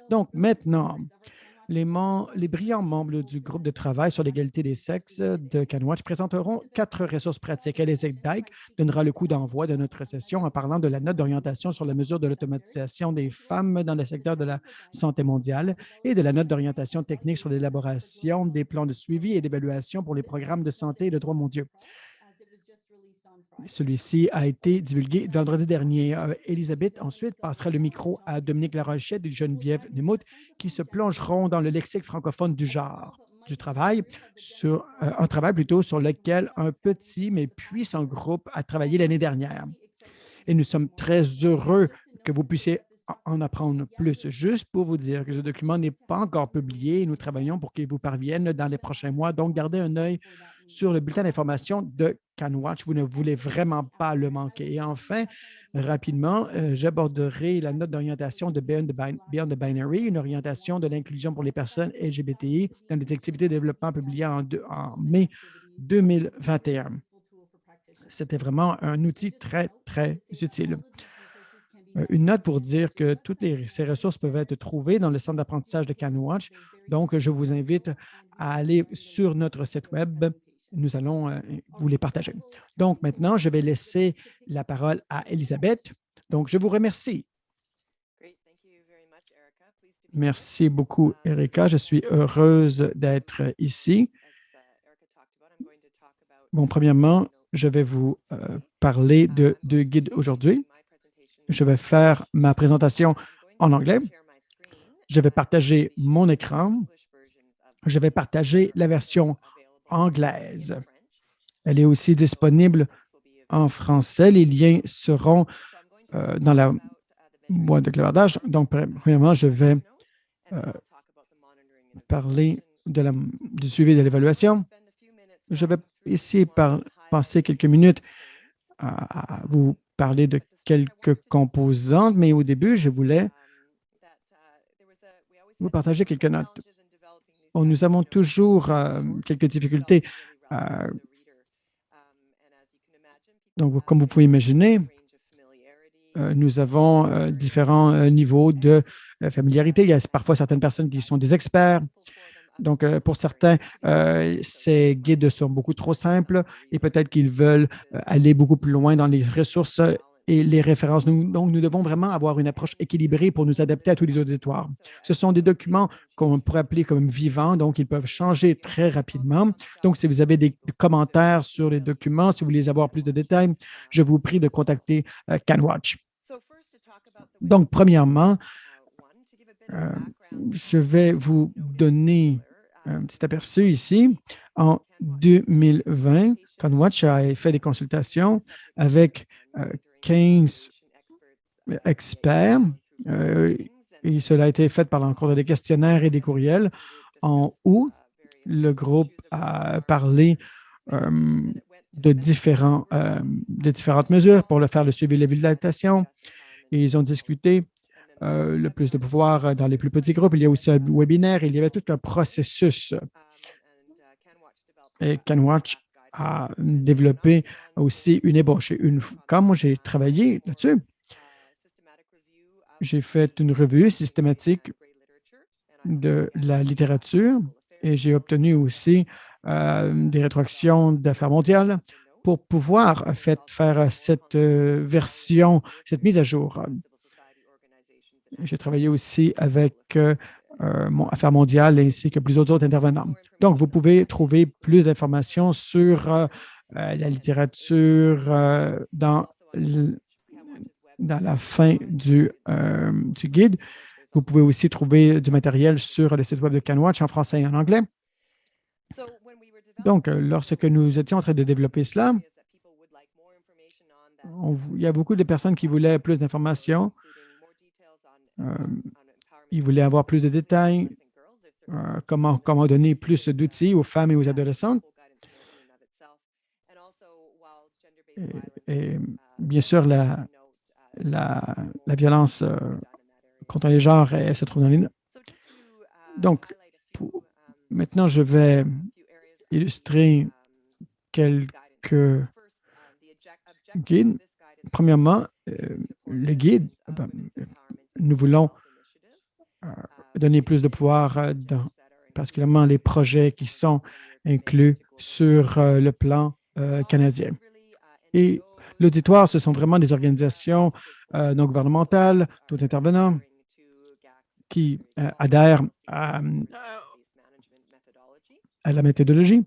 Donc, maintenant, les brillants membres du groupe de travail sur l'égalité des sexes de CanWatch présenteront 4 ressources pratiques. Elizabeth Dyke donnera le coup d'envoi de notre session en parlant de la note d'orientation sur la mesure de l'automatisation des femmes dans le secteur de la santé mondiale et de la note d'orientation technique sur l'élaboration des plans de suivi et d'évaluation pour les programmes de santé et de droits mondiaux. Celui-ci a été divulgué vendredi dernier. Elisabeth ensuite passera le micro à Dominique Larochette et Geneviève Nemout, qui se plongeront dans le lexique francophone du genre du travail, un travail plutôt sur lequel un petit mais puissant groupe a travaillé l'année dernière. Et nous sommes très heureux que vous puissiez en apprendre plus. Juste pour vous dire que ce document n'est pas encore publié et nous travaillons pour qu'il vous parvienne dans les prochains mois. Donc, gardez un œil sur le bulletin d'information de CanWatch. Vous ne voulez vraiment pas le manquer. Et enfin, rapidement, j'aborderai la note d'orientation de Beyond the Binary, une orientation de l'inclusion pour les personnes LGBTI dans les activités de développement publiées en mai 2021. C'était vraiment un outil très, très utile. Une note pour dire que toutes ces ressources peuvent être trouvées dans le centre d'apprentissage de CanWatch. Donc, je vous invite à aller sur notre site Web. Nous allons vous les partager. Donc, maintenant, je vais laisser la parole à Elisabeth. Donc, je vous remercie. Merci beaucoup, Erika. Je suis heureuse d'être ici. Bon, premièrement, je vais vous parler de guides aujourd'hui. Je vais faire ma présentation en anglais. Je vais partager mon écran. Je vais partager la version anglaise. Elle est aussi disponible en français. Les liens seront dans la boîte de clavardage. Donc, premièrement, je vais parler du suivi de l'évaluation. Je vais essayer de passer quelques minutes à vous parler de quelques composantes, mais au début, je voulais vous partager quelques notes. Bon, nous avons toujours quelques difficultés. Donc, comme vous pouvez imaginer, nous avons différents niveaux de familiarité. Il y a parfois certaines personnes qui sont des experts. Donc, pour certains, ces guides sont beaucoup trop simples et peut-être qu'ils veulent aller beaucoup plus loin dans les ressources et les références. Donc, nous devons vraiment avoir une approche équilibrée pour nous adapter à tous les auditoires. Ce sont des documents qu'on pourrait appeler comme vivants, donc ils peuvent changer très rapidement. Donc, si vous avez des commentaires sur les documents, si vous voulez avoir plus de détails, je vous prie de contacter CanWatch. Donc, premièrement, je vais vous donner un petit aperçu ici. En 2020, CanWatch a fait des consultations avec 15 experts et cela a été fait par l'encontre des questionnaires et des courriels. En août, le groupe a parlé de différentes mesures pour faire le suivi de l'habilitation. Et ils ont discuté le plus de pouvoir dans les plus petits groupes. Il y a aussi un webinaire. Il y avait tout un processus. Et CanWatch a développé aussi une ébauche. Quand moi, j'ai travaillé là-dessus, j'ai fait une revue systématique de la littérature et j'ai obtenu aussi des rétroactions d'Affaires mondiales pour pouvoir faire cette version, cette mise à jour. J'ai travaillé aussi avec Affaires mondiales ainsi que plusieurs autres intervenants. Donc, vous pouvez trouver plus d'informations sur la littérature dans la fin du guide. Vous pouvez aussi trouver du matériel sur le site web de CanWatch en français et en anglais. Donc, lorsque nous étions en train de développer cela, il y a beaucoup de personnes qui voulaient plus d'informations. Ils voulaient avoir plus de détails, comment donner plus d'outils aux femmes et aux adolescentes. Et bien sûr, la violence contre les genres, elle se trouve dans les notes. Donc, maintenant, je vais illustrer quelques guides. Premièrement, le guide, nous voulons euh, donner plus de pouvoir dans particulièrement les projets qui sont inclus sur le plan canadien. Et l'auditoire, ce sont vraiment des organisations non gouvernementales, tous intervenants qui adhèrent à la méthodologie.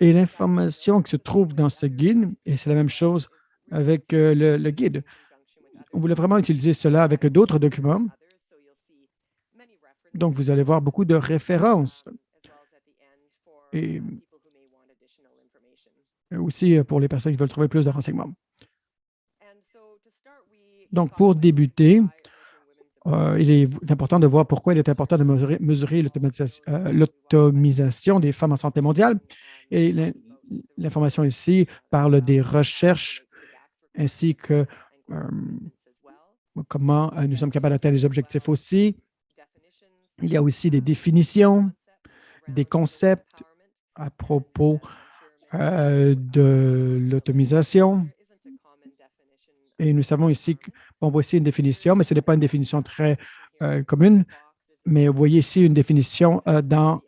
Et l'information qui se trouve dans ce guide, et c'est la même chose avec le guide. On voulait vraiment utiliser cela avec d'autres documents. Donc, vous allez voir beaucoup de références. Et aussi pour les personnes qui veulent trouver plus de renseignements. Donc, pour débuter, il est important de voir pourquoi il est important de mesurer l'automisation des femmes en santé mondiale. Et l'information ici parle des recherches ainsi que comment nous sommes capables d'atteindre les objectifs aussi. Il y a aussi des définitions, des concepts à propos de l'automisation. Et nous savons ici qu'on voit ici une définition, mais ce n'est pas une définition très commune. Mais vous voyez ici une définition dans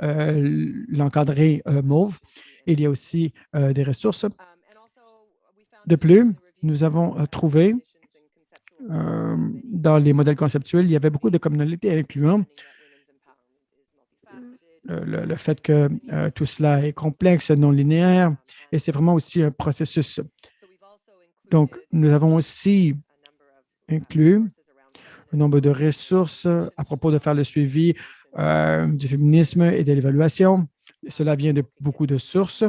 l'encadré mauve. Il y a aussi des ressources. De plus, nous avons trouvé dans les modèles conceptuels, il y avait beaucoup de communautés incluant le fait que tout cela est complexe, non linéaire, et c'est vraiment aussi un processus. Donc, nous avons aussi inclus un nombre de ressources à propos de faire le suivi du féminisme et de l'évaluation. Cela vient de beaucoup de sources.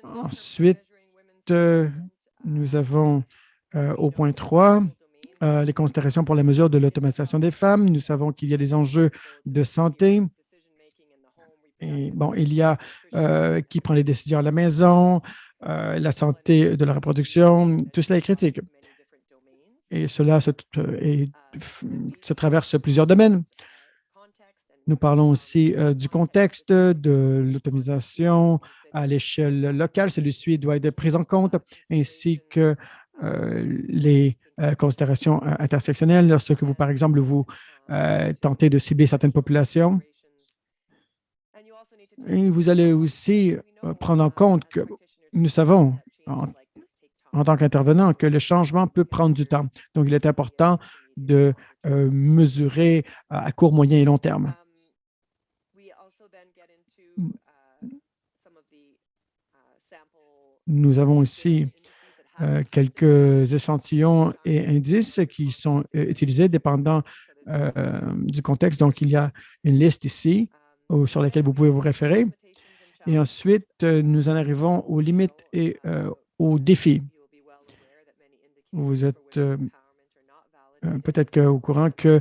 Ensuite, nous avons au point 3, les considérations pour la mesure de l'automatisation des femmes. Nous savons qu'il y a des enjeux de santé. Et bon, il y a qui prend les décisions à la maison, la santé de la reproduction, tout cela est critique. Et cela se traverse plusieurs domaines. Nous parlons aussi du contexte, de l'automisation à l'échelle locale. Celui-ci doit être pris en compte, ainsi que les considérations intersectionnelles lorsque vous, par exemple, vous tentez de cibler certaines populations. Et vous allez aussi prendre en compte que nous savons, en tant qu'intervenant, que le changement peut prendre du temps. Donc, il est important de mesurer à court, moyen et long terme. Nous avons aussi quelques échantillons et indices qui sont utilisés dépendant du contexte. Donc, il y a une liste ici sur laquelle vous pouvez vous référer. Et ensuite, nous en arrivons aux limites et aux défis. Vous êtes peut-être au courant que,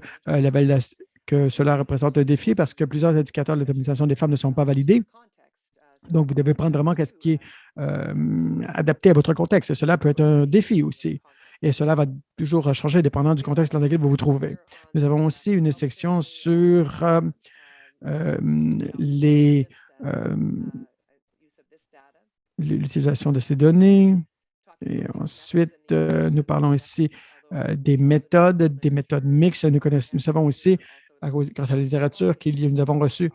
que cela représente un défi parce que plusieurs indicateurs de l'automatisation des femmes ne sont pas validés. Donc, vous devez prendre vraiment ce qui est adapté à votre contexte. Et cela peut être un défi aussi. Et cela va toujours changer dépendant du contexte dans lequel vous vous trouvez. Nous avons aussi une section sur l'utilisation de ces données. Et ensuite, nous parlons ici des méthodes mixtes. Nous savons aussi, grâce à la littérature, nous avons reçu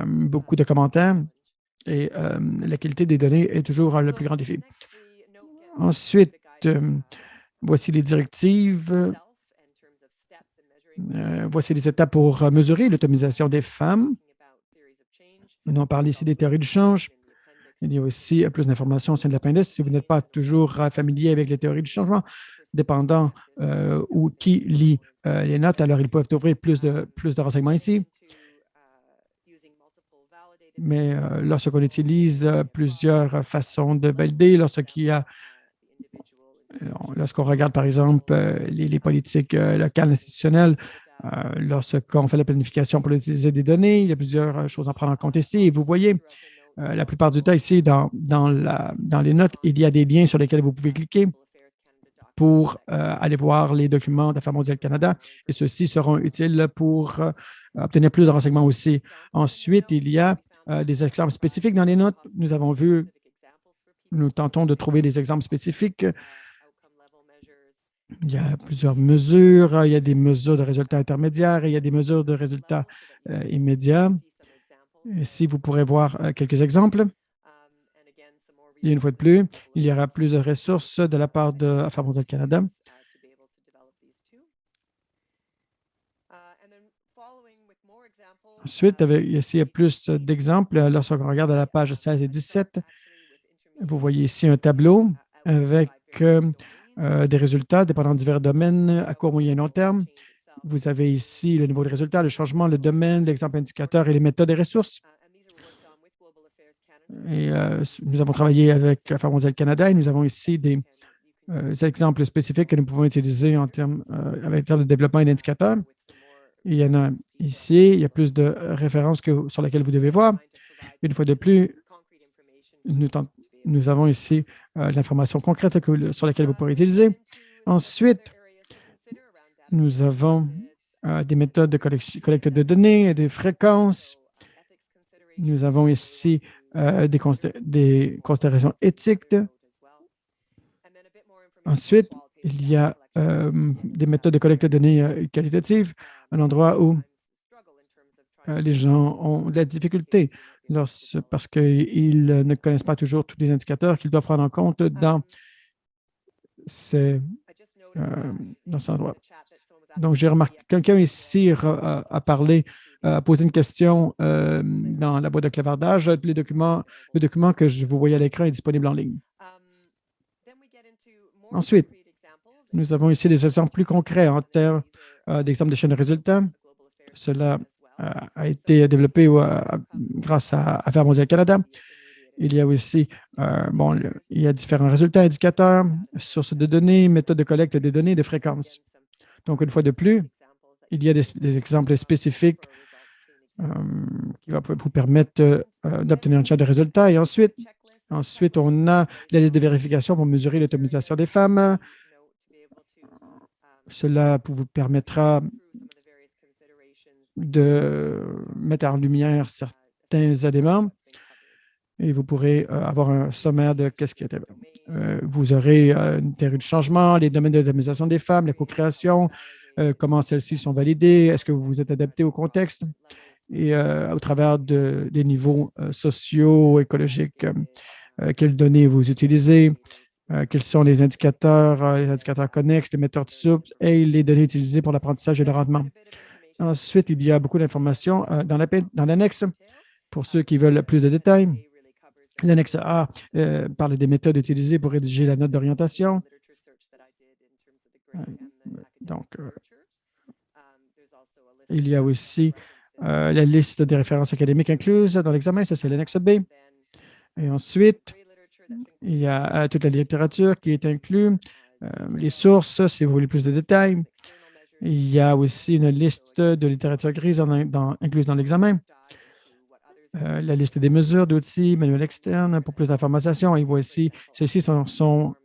beaucoup de commentaires et la qualité des données est toujours le plus grand défi. Ensuite, voici les directives. Voici les étapes pour mesurer l'automisation des femmes. On parle ici des théories du change. Il y a aussi plus d'informations au sein de l'appendice. Si vous n'êtes pas toujours familier avec les théories du changement, dépendant ou qui lit les notes, alors ils peuvent ouvrir plus de renseignements ici. Mais lorsqu'on utilise plusieurs façons de valider, lorsqu'on regarde, par exemple, les politiques locales institutionnelles, lorsqu'on fait la planification pour utiliser des données, il y a plusieurs choses à prendre en compte ici. Et vous voyez, la plupart du temps, ici, dans les notes, il y a des liens sur lesquels vous pouvez cliquer pour aller voir les documents d'Affaires mondiales Canada. Et ceux-ci seront utiles pour obtenir plus de renseignements aussi. Ensuite, il y a des exemples spécifiques dans les notes. Nous tentons de trouver des exemples spécifiques. Il y a plusieurs mesures. Il y a des mesures de résultats intermédiaires et il y a des mesures de résultats immédiats. Ici, vous pourrez voir quelques exemples. Et une fois de plus, il y aura plus de ressources de la part de Affaires mondiales Canada. Ensuite, ici, il y a plus d'exemples. Lorsqu'on regarde à la page 16 et 17, vous voyez ici un tableau avec des résultats dépendant de divers domaines à court, moyen et long terme. Vous avez ici le niveau de résultats, le changement, le domaine, l'exemple indicateur et les méthodes et ressources. Et nous avons travaillé avec Affaires mondiales Canada et nous avons ici des exemples spécifiques que nous pouvons utiliser en termes de développement et d'indicateurs. Il y en a ici, il y a plus de références sur lesquelles vous devez voir. Une fois de plus, nous avons ici l'information concrète sur laquelle vous pourrez utiliser. Ensuite, nous avons des méthodes de collecte de données et des fréquences. Nous avons ici des considérations éthiques. Ensuite, il y a des méthodes de collecte de données qualitatives, un endroit où les gens ont de la difficulté parce qu'ils ne connaissent pas toujours tous les indicateurs qu'ils doivent prendre en compte dans cet endroit. Donc, j'ai remarqué quelqu'un ici a parlé, a posé une question dans la boîte de clavardage. Le document que vous voyez à l'écran est disponible en ligne. Ensuite, nous avons ici des exemples plus concrets en termes d'exemples de chaîne de résultats. Cela a été développé grâce à Affaires mondiales Canada. Il y a aussi il y a différents résultats, indicateurs, sources de données, méthodes de collecte des données, de fréquences. Donc, une fois de plus, il y a des exemples spécifiques qui vont vous permettre d'obtenir un chat de résultats. Et ensuite, on a la liste de vérification pour mesurer l'autonomisation des femmes. Cela vous permettra de mettre en lumière certains éléments et vous pourrez avoir un sommaire de qu'est-ce qui était. Vous aurez une théorie de changement, les domaines de l'autonomisation des femmes, la co-création, comment celles-ci sont validées, est-ce que vous vous êtes adapté au contexte et au travers des niveaux sociaux, écologiques, quelles données vous utilisez, quels sont les indicateurs connexes, les méthodes souples et les données utilisées pour l'apprentissage et le rendement. Ensuite, il y a beaucoup d'informations dans l'annexe pour ceux qui veulent plus de détails. L'annexe A parle des méthodes utilisées pour rédiger la note d'orientation. Donc, il y a aussi la liste des références académiques incluses dans l'examen, ça c'est l'annexe B. Et ensuite, il y a toute la littérature qui est inclue, les sources, si vous voulez plus de détails. Il y a aussi une liste de littérature grise incluse dans l'examen. La liste des mesures, d'outils, manuels externes pour plus d'informations. Et voici, celles-ci sont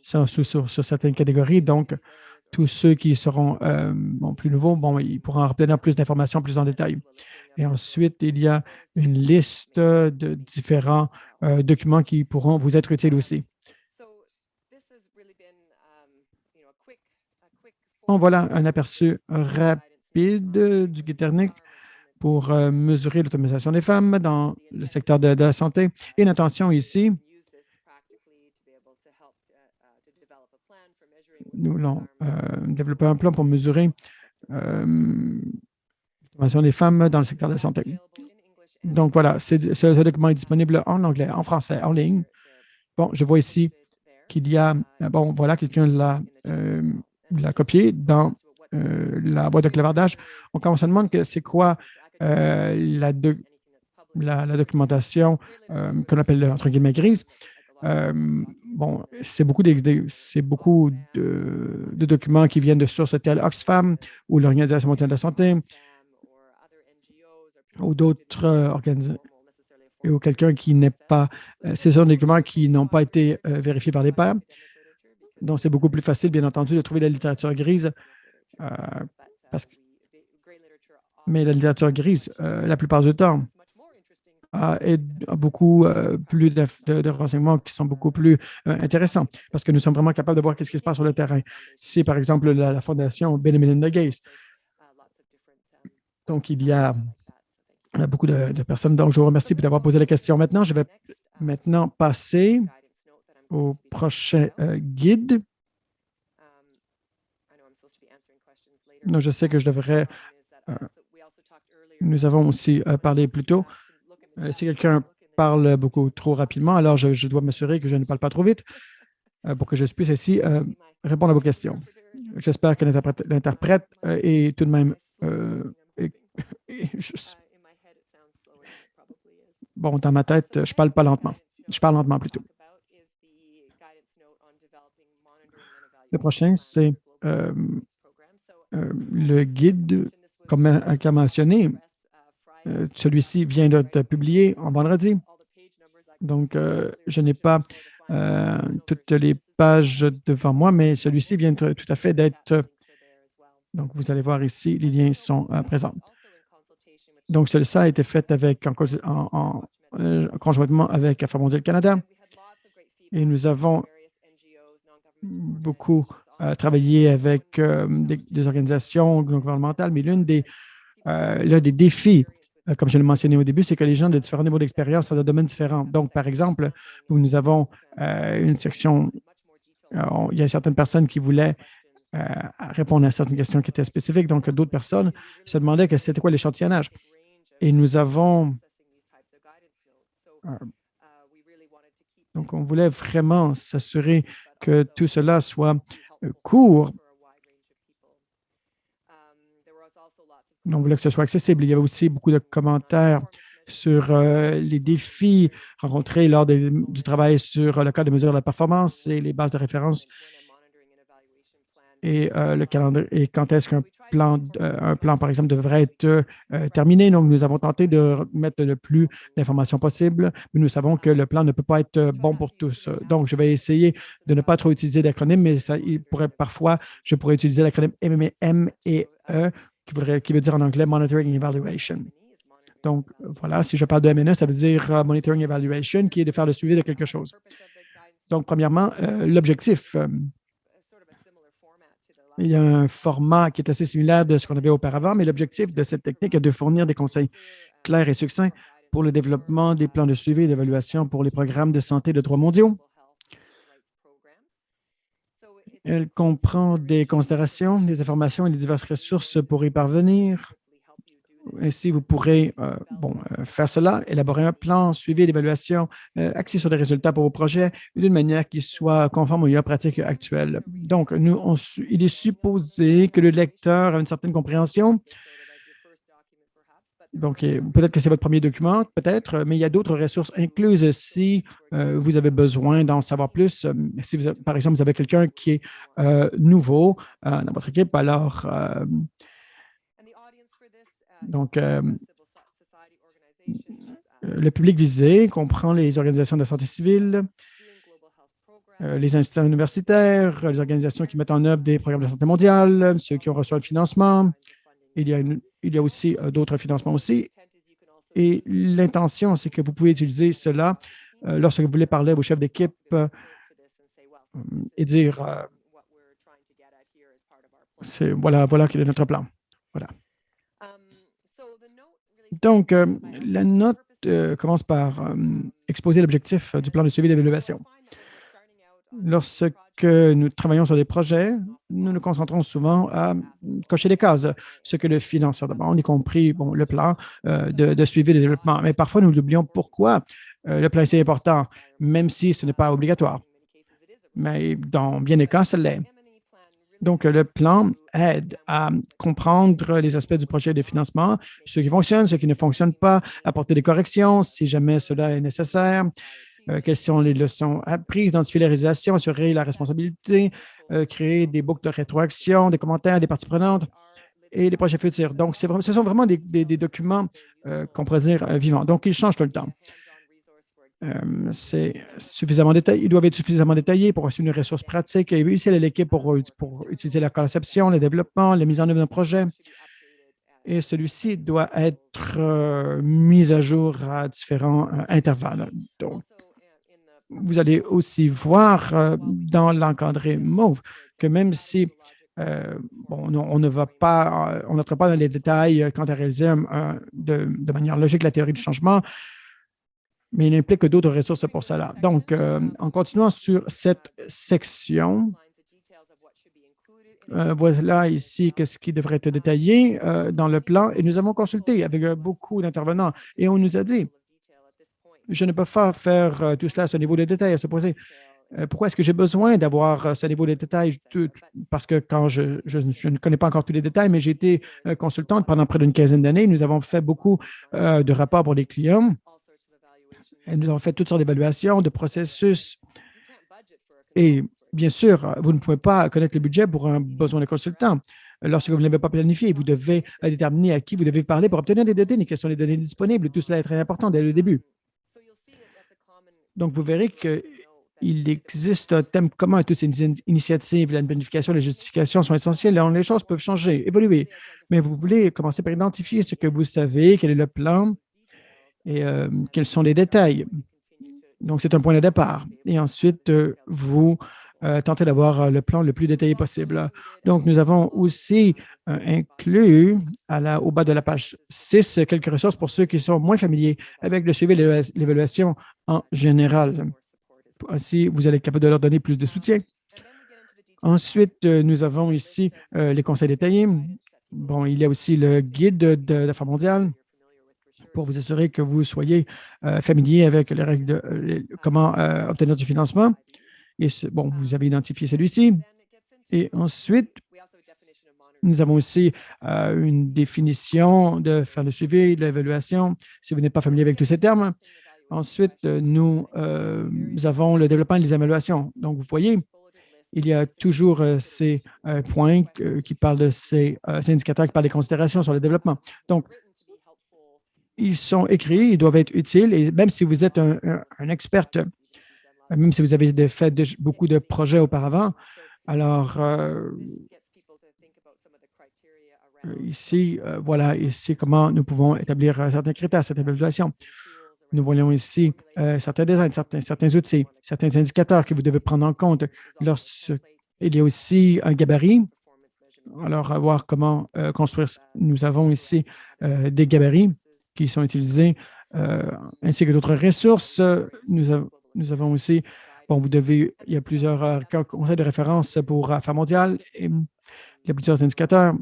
sur certaines catégories. Donc, tous ceux qui seront plus nouveaux, ils pourront obtenir plus d'informations plus en détail. Et ensuite, il y a une liste de différents documents qui pourront vous être utiles aussi. Bon, voilà un aperçu rapide du Guiternic pour mesurer l'autonomisation des femmes dans le secteur de la santé. Et l'intention ici, nous voulons développer un plan pour mesurer l'autonomisation des femmes dans le secteur de la santé. Donc voilà, ce document est disponible en anglais, en français, en ligne. Bon, je vois ici qu'il y a, voilà, quelqu'un l'a copié dans la boîte de clavardage. Donc, quand on se demande que c'est quoi la documentation qu'on appelle entre guillemets grise, c'est beaucoup de documents qui viennent de sources telles Oxfam ou l'Organisation mondiale de la santé ou d'autres organisations ou quelqu'un qui n'est pas… ce sont des documents qui n'ont pas été vérifiés par les pairs. Donc, c'est beaucoup plus facile, bien entendu, de trouver la littérature grise. Mais la littérature grise, la plupart du temps, et beaucoup plus de renseignements qui sont beaucoup plus intéressants parce que nous sommes vraiment capables de voir ce qui se passe sur le terrain. C'est par exemple la fondation Bill et Melinda Gates. Donc, il y a beaucoup de personnes. Donc, je vous remercie d'avoir posé la question. Maintenant, je vais passer au prochain guide. Non, je sais que je devrais. Nous avons aussi parlé plus tôt. Si quelqu'un parle beaucoup trop rapidement, alors je dois m'assurer que je ne parle pas trop vite pour que je puisse ici répondre à vos questions. J'espère que l'interprète est tout de même bon, dans ma tête, je parle pas lentement. Je parle lentement plutôt. Le prochain, c'est le guide, comme qu'a mentionné. Celui-ci vient d'être publié en vendredi. Donc, je n'ai pas toutes les pages devant moi, mais celui-ci vient tout à fait d'être. Donc, vous allez voir ici, les liens sont présents. Donc, celui-ci a été fait conjointement avec Affaires mondiales Canada. Et nous avons beaucoup travaillé avec des organisations gouvernementales, mais l'un des défis, comme je l'ai mentionné au début, c'est que les gens de différents niveaux d'expérience dans des domaines différents. Donc, par exemple, nous avons une section, il y a certaines personnes qui voulaient répondre à certaines questions qui étaient spécifiques. Donc, d'autres personnes se demandaient que c'était quoi l'échantillonnage. Et nous avons... donc, on voulait vraiment s'assurer que tout cela soit court. On voulait que ce soit accessible. Il y avait aussi beaucoup de commentaires sur les défis rencontrés lors du travail sur le cas de mesure de la performance et les bases de référence et le calendrier et quand est-ce qu'un plan, par exemple, devrait être terminé. Donc, nous avons tenté de mettre le plus d'informations possible, mais nous savons que le plan ne peut pas être bon pour tous. Donc, je vais essayer de ne pas trop utiliser d'acronymes, mais je pourrais utiliser l'acronyme M et E, qui veut dire en anglais Monitoring and Evaluation. Donc, voilà, si je parle de MNE, ça veut dire Monitoring and Evaluation, qui est de faire le suivi de quelque chose. Donc, premièrement, l'objectif. Il y a un format qui est assez similaire de ce qu'on avait auparavant, mais l'objectif de cette technique est de fournir des conseils clairs et succincts pour le développement des plans de suivi et d'évaluation pour les programmes de santé de droits mondiaux. Elle comprend des considérations, des informations et des diverses ressources pour y parvenir. Ainsi, vous pourrez faire cela, élaborer un plan, suivi d'évaluation axé sur des résultats pour vos projets d'une manière qui soit conforme aux meilleures pratiques actuelles. Donc, il est supposé que le lecteur a une certaine compréhension. Donc, peut-être que c'est votre premier document, peut-être, mais il y a d'autres ressources incluses si vous avez besoin d'en savoir plus. Si, par exemple, vous avez quelqu'un qui est nouveau dans votre équipe, alors... donc, le public visé comprend les organisations de santé civile, les institutions universitaires, les organisations qui mettent en œuvre des programmes de santé mondiale, ceux qui ont reçu le financement. Il y a aussi d'autres financements aussi. Et l'intention, c'est que vous pouvez utiliser cela lorsque vous voulez parler à vos chefs d'équipe et dire voilà quel est notre plan. Voilà. Donc, la note commence par exposer l'objectif du plan de suivi et d'évaluation. Lorsque nous travaillons sur des projets, nous nous concentrons souvent à cocher des cases, ce que le financeur demande, y compris le plan de suivi et de développement. Mais parfois, nous oublions pourquoi le plan est si important, même si ce n'est pas obligatoire. Mais dans bien des cas, ça l'est. Donc, le plan aide à comprendre les aspects du projet de financement, ceux qui fonctionnent, ceux qui ne fonctionnent pas, apporter des corrections si jamais cela est nécessaire, quelles sont les leçons apprises, identifier les réalisations, assurer la responsabilité, créer des boucles de rétroaction, des commentaires, des parties prenantes et les projets futurs. Donc, ce sont vraiment des documents qu'on pourrait dire vivants. Donc, ils changent tout le temps. Ils doivent être suffisamment détaillés pour assurer une ressource pratique et utile à l'équipe pour utiliser la conception, le développement, la mise en œuvre d'un projet. et celui-ci doit être mis à jour à différents intervalles. Donc, vous allez aussi voir dans l'encadré mauve que même si bon, on ne va pas, on n'entre pas dans les détails quant à réaliser de manière logique la théorie du changement, mais il implique d'autres ressources pour cela. Donc, en continuant sur cette section, voilà ici ce qui devrait être détaillé dans le plan. Et nous avons consulté avec beaucoup d'intervenants et on nous a dit, je ne peux pas faire tout cela à ce niveau de détail, à se poser. Pourquoi est-ce que j'ai besoin d'avoir ce niveau de détail? Parce que quand je ne connais pas encore tous les détails, mais j'ai été consultante pendant près d'une quinzaine d'années. Nous avons fait beaucoup de rapports pour les clients. Et nous avons fait toutes sortes d'évaluations, de processus. Et bien sûr, vous ne pouvez pas connaître le budget pour un besoin de consultant. Lorsque vous ne l'avez pas planifié, vous devez déterminer à qui vous devez parler pour obtenir des données, quelles sont les données disponibles. Tout cela est très important dès le début. Donc, vous verrez qu'il existe un thème commun à toutes ces initiatives. La planification et la justification sont essentielles. Les choses peuvent changer, évoluer. Mais vous voulez commencer par identifier ce que vous savez, quel est le plan et quels sont les détails. Donc, c'est un point de départ. Et ensuite, vous tentez d'avoir le plan le plus détaillé possible. Donc, nous avons aussi inclus au bas de la page 6 quelques ressources pour ceux qui sont moins familiers avec le suivi et l'évaluation en général. Ainsi, vous allez être capable de leur donner plus de soutien. Ensuite, nous avons ici les conseils détaillés. Bon, il y a aussi le guide de l'affaire mondiale pour vous assurer que vous soyez familier avec les règles de comment obtenir du financement. Et bon, vous avez identifié celui-ci. Et ensuite, nous avons aussi une définition de faire le suivi, de l'évaluation, si vous n'êtes pas familier avec tous ces termes. Ensuite, nous avons le développement et les évaluations. Donc, vous voyez, il y a toujours ces points qui parlent de ces indicateurs, qui parlent des considérations sur le développement. Donc, ils sont écrits, ils doivent être utiles, et même si vous êtes un expert, même si vous avez fait beaucoup de projets auparavant, alors ici, voilà, ici comment nous pouvons établir certains critères, cette évaluation. Nous voyons ici certains designs, certains outils, certains indicateurs que vous devez prendre en compte. Il y a aussi un gabarit. Alors, à voir comment construire. Nous avons ici des gabarits qui sont utilisés, ainsi que d'autres ressources. Nous avons aussi, bon, il y a plusieurs conseils de référence pour Affaires mondiales. Et il y a plusieurs indicateurs.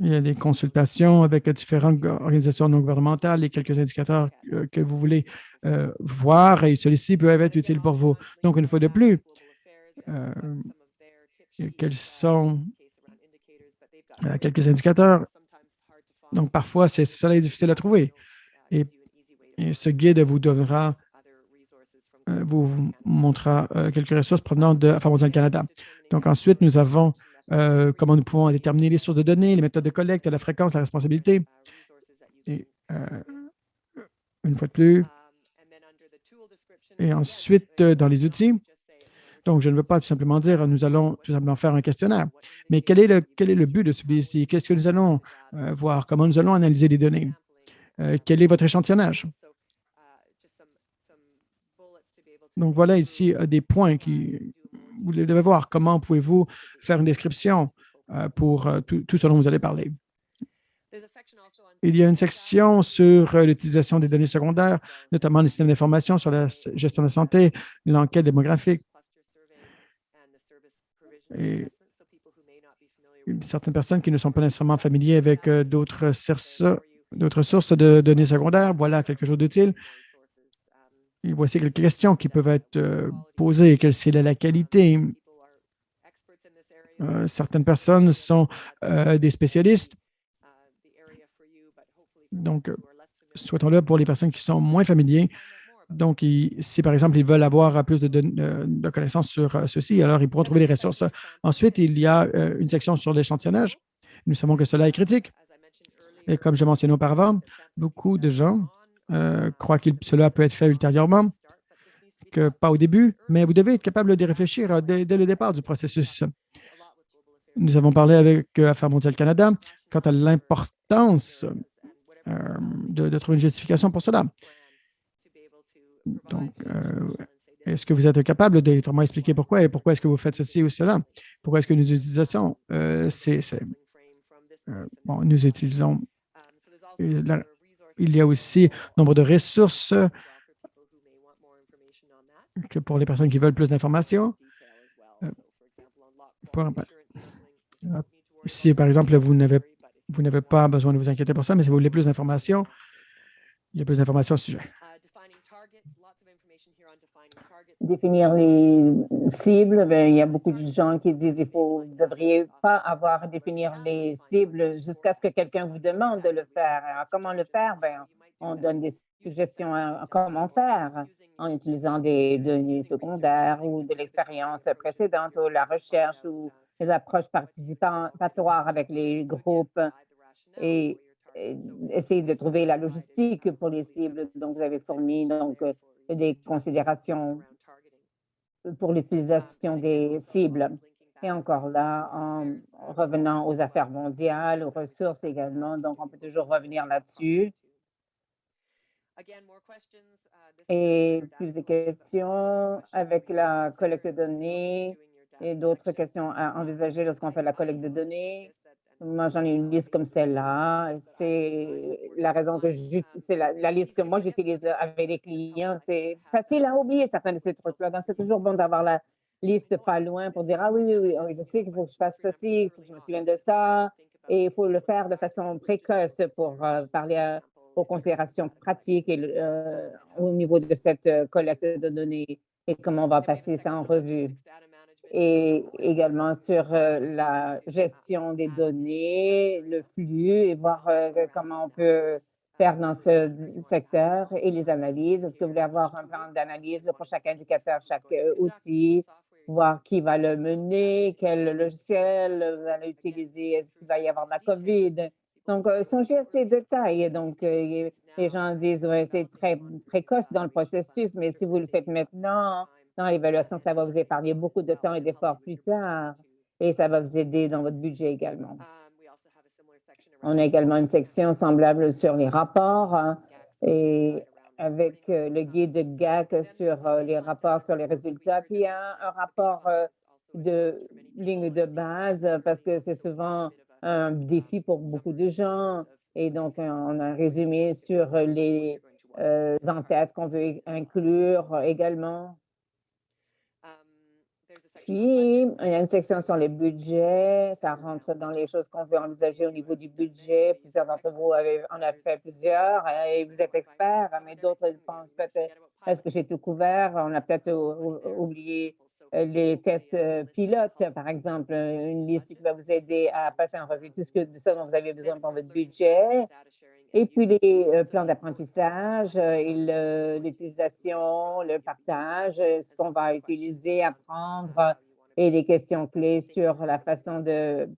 Il y a des consultations avec différentes organisations non gouvernementales et quelques indicateurs que vous voulez voir et ceux-ci peuvent être utiles pour vous. Donc, une fois de plus, quels sont quelques indicateurs? Donc, parfois, cela est difficile à trouver. Et ce guide vous donnera, vous montrera quelques ressources provenant de Affaires mondiales Canada. Donc, ensuite, nous avons comment nous pouvons déterminer les sources de données, les méthodes de collecte, la fréquence, la responsabilité. Et une fois de plus. Et ensuite, dans les outils, donc je ne veux pas tout simplement dire nous allons tout simplement faire un questionnaire, mais quel est le but de celui-ci? Qu'est-ce que nous allons voir? Comment nous allons analyser les données? Quel est votre échantillonnage? Donc voilà ici des points qui vous devez voir. Comment pouvez-vous faire une description pour tout ce dont vous allez parler? Il y a une section sur l'utilisation des données secondaires, notamment les systèmes d'information sur la gestion de la santé, l'enquête démographique. Et certaines personnes qui ne sont pas nécessairement familières avec d'autres sources de données secondaires, voilà quelque chose d'utile. Et voici quelques questions qui peuvent être posées. Quelle est la qualité? Certaines personnes sont des spécialistes. Donc, souhaitons-le pour les personnes qui sont moins familiers. Donc, si par exemple, ils veulent avoir plus de connaissances sur ceci, alors ils pourront trouver des ressources. Ensuite, il y a une section sur l'échantillonnage. Nous savons que cela est critique. Et comme je mentionnais auparavant, beaucoup de gens croient que cela peut être fait ultérieurement, que pas au début, mais vous devez être capable de réfléchir dès le départ du processus. Nous avons parlé avec Affaires mondiales Canada. quant à l'importance de trouver une justification pour cela. Donc, est-ce que vous êtes capable de vraiment expliquer pourquoi et pourquoi est-ce que vous faites ceci ou cela? Pourquoi est-ce que nous utilisons bon, nous utilisons il y a aussi nombre de ressources que pour les personnes qui veulent plus d'informations. Pour, si, par exemple, vous n'avez pas besoin de vous inquiéter pour ça, mais si vous voulez plus d'informations, il y a plus d'informations au sujet. Définir les cibles, il y a beaucoup de gens qui disent qu'il ne devriez pas avoir à définir les cibles jusqu'à ce que quelqu'un vous demande de le faire. Alors, comment le faire? On donne des suggestions à comment faire en utilisant des données secondaires ou de l'expérience précédente ou la recherche ou les approches participatoires avec les groupes et essayer de trouver la logistique pour les cibles. Donc, vous avez fourni des considérations pour l'utilisation des cibles. Et encore là, en revenant aux affaires mondiales, aux ressources également, donc on peut toujours revenir là-dessus. Et plus de questions avec la collecte de données et d'autres questions à envisager lorsqu'on fait la collecte de données. Moi, j'en ai une liste comme celle-là. C'est la raison que c'est la liste que moi j'utilise avec les clients. C'est facile à oublier certains de ces trucs-là. Donc, c'est toujours bon d'avoir la liste pas loin pour dire, ah oui, oui, oui, je sais qu'il faut que je fasse ceci, il faut que je me souvienne de ça. Et il faut le faire de façon précoce pour parler aux considérations pratiques et, au niveau de cette collecte de données et comment on va passer ça en revue et également sur la gestion des données, le flux et voir comment on peut faire dans ce secteur et les analyses. Est-ce que vous voulez avoir un plan d'analyse pour chaque indicateur, chaque outil, voir qui va le mener, quel logiciel vous allez utiliser, est-ce qu'il va y avoir de la COVID? Donc, songez à ces détails. Donc, les gens disent, ouais, c'est très précoce dans le processus, mais si vous le faites maintenant, dans l'évaluation, ça va vous épargner beaucoup de temps et d'efforts plus tard et ça va vous aider dans votre budget également. On a également une section semblable sur les rapports et avec le guide GAC sur les rapports sur les résultats. Puis il y a un rapport de ligne de base parce que c'est souvent un défi pour beaucoup de gens. Et donc, on a un résumé sur les entêtes qu'on veut inclure également. Puis, il y a une section sur les budgets. Ça rentre dans les choses qu'on veut envisager au niveau du budget. Plusieurs d'entre vous en ont fait plusieurs et vous êtes experts, mais d'autres pensent peut-être, est-ce que j'ai tout couvert? On a peut-être oublié les tests pilotes, par exemple, une liste qui va vous aider à passer en revue tout ce dont vous avez besoin pour votre budget. Et puis les plans d'apprentissage et l'utilisation, le partage, ce qu'on va utiliser, apprendre et des questions clés sur la façon de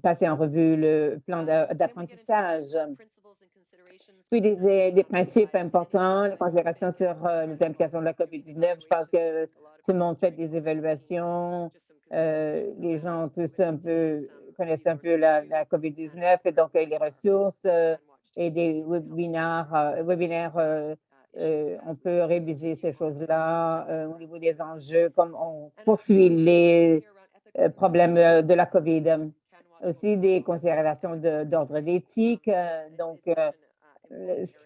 passer en revue le plan d'apprentissage. Puis des principes importants, les considérations sur les implications de la COVID-19. Je pense que tout le monde fait des évaluations. Les gens tous connaissent un peu la COVID-19 et donc les ressources et des webinaires, on peut réviser ces choses-là au niveau des enjeux, comme on poursuit les problèmes de la COVID. Aussi des considérations d'ordre d'éthique.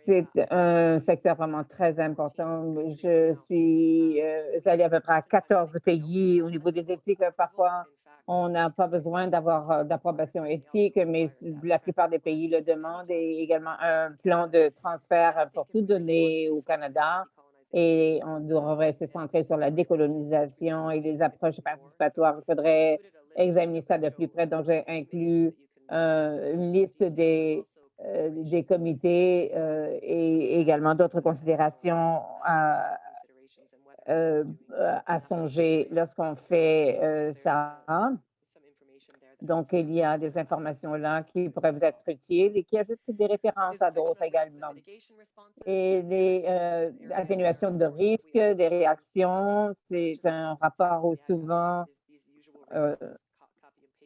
C'est un secteur vraiment très important. Je suis allée à peu près à 14 pays au niveau des éthiques. Parfois, on n'a pas besoin d'avoir d'approbation éthique, mais la plupart des pays le demandent et également un plan de transfert pour tout donner au Canada. Et on devrait se centrer sur la décolonisation et les approches participatoires. Il faudrait examiner ça de plus près. Donc, j'ai inclus une liste des comités et également d'autres considérations à songer lorsqu'on fait ça. Donc, il y a des informations là qui pourraient vous être utiles et qui ajoutent des références à d'autres également. Et des atténuations de risques, des réactions, c'est un rapport où souvent